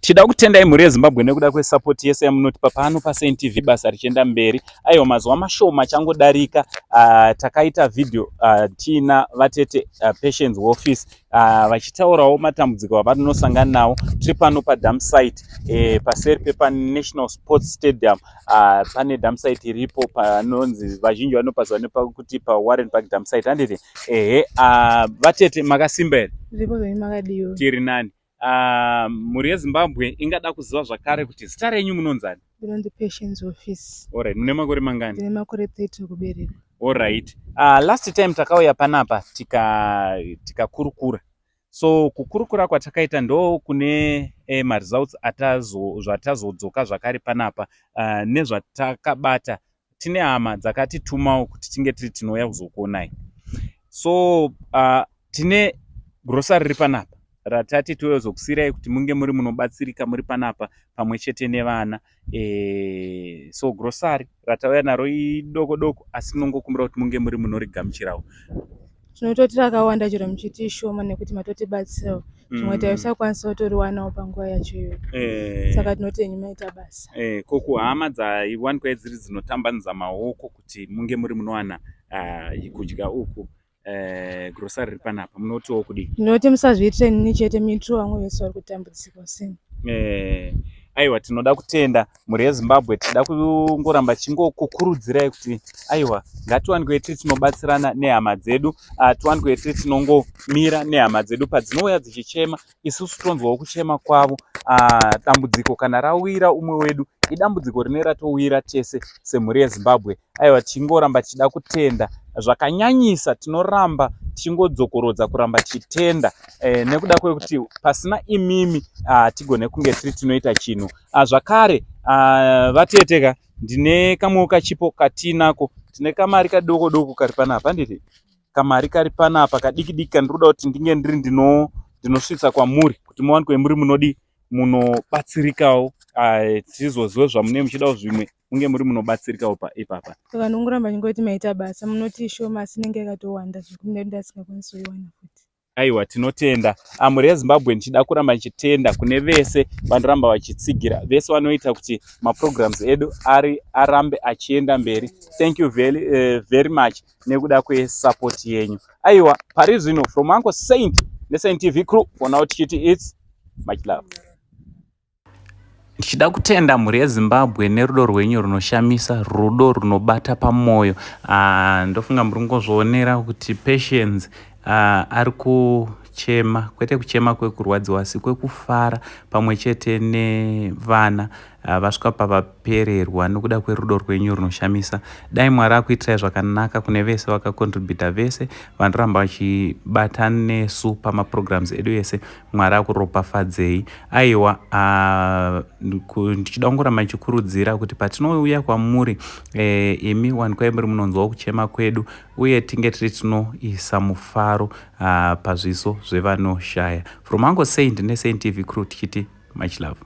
Tida kutendai mhuri yeZimbabwe nekuda kwesapoti yese yamunotipa pano paSaint TV basa richienda mberi. Aiwa, mazuva mashoma changodarika takaita video tiina vatete Patience Office vachitaurawo matambudziko avanonosangana nawo. Tiri pano padam site paseri pepaNational Sports Stadium. Pane dam site iripo panonzi vazhinji vanopazwa nepakuti paWarren Park dam site. Handiti vatete makasimba here? Tiri nani. Mhuri yeZimbabwe ingada kuziva zvakare kuti zita renyu munonzani? Ndinonzi Patience Office. Alright, mune makore mangani? Ndine makore 30 kubereka. Alright. Last time takauya panapa tikakurukura. So kukurukura kwatakaita ndo kune results zvatazodzoka zvakare panapa nezvatakabata. Tine hama dzakatitumawo kuti tinge tiri tinouya kuzokuonai. So tine grocery riri panapa ratati tozokusirai kuti munge muri munobatsirika muri panapa pamwe chete nevana. So grocery ratauya naro idoko doko asi nongokumbira kuti munge muri munorigamuchirawo. Tinototi rakawanda chero muchiti shoma nekuti matotibatsirawo. Zvimwe taisakwanisa kutoriwanawo panguva yacho iyoyo. Saka tinoti henyu maita basa. Koko hama dzaiwanikwa dziri dzinotambanudza maoko kuti munge muri munowana kudya uku. Grocery riri panapa munotiwo kudii? Tinoti musazviitire nini chete mitiro vamwe vese vari kutambudzika usini. Aiwa, tinoda kutenda mhuri yeZimbabwe. Tida kungoramba chingokukurudzirai kuti aiwa, ngatiwanikwe tiri tinobatsirana nehama dzedu, tiwanikwe tiri tinongomira nehama dzedu padzinouya dzichichema, isusu tonzwawo kuchema kwavo. Dambudziko kana rawira umwe wedu idambudziko rine ratowira tese semhuri yeZimbabwe. Aiwa, tingoramba tichida kutenda zvakanyanyisa. Tinoramba tichingodzokorodza kuramba tichitenda nekuda kwekuti pasina imimi tigone kunge tiri tinoita chinhu. Zvakare vateteka, ndine kamwewo kachipo katinako. Tine kamari kadoko doko kari panapa. Handiti kamari kari panapa kadiki diki kandiroda kuti ndinge ndiri ndinosvitsa kwamuri kuti muwanikwe muri munodi munobatsirikawo. Tizozive zvamune muchidawo zvimwe munge muri munobatsirikawo ipapa. Saka ndongoramba ndingoti maita basa, munoti shoma asi inenge yakatowanda zvikunda ndasingakwanisi kuiwana futi. Aiwa, tinotenda. Mhuri yeZimbabwe ndichida kuramba ndichitenda kune vese vanoramba vachitsigira, vese vanoita kuti maprograms edu arambe achienda mberi. Thank you very much nekuda kwesupport yenyu. Aiwa, pari zvino from Uncle Saint neSaint TV crew for now tichiti it's much love. Ndichida kutenda mhuri yeZimbabwe nerudo rwenyu runoshamisa, rudo runobata pamoyo. Ndofunga muri kungozvionera kuti Patience ari kuchema, kwete kuchema kwekurwadziwa asi kwekufara pamwe chete nevana vasvika pavapererwa nekuda kwerudo rwenyu runoshamisa. Dai Mwari akuitirai zvakanaka kune vese vakakontributa, vese vanoramba vachibata nesu pamaprograms edu ese. Mwari akuropafadzei. Aiwa, ndichida kungoramba ndichikurudzira kuti patinouya kwamuri imi wanikwai muri munonzwawo kuchema kwedu uye tinge tiri tinoisa mufaro pazviso zvevanoshaya. From Uncle Saint neSaint TV crew tichiti much love.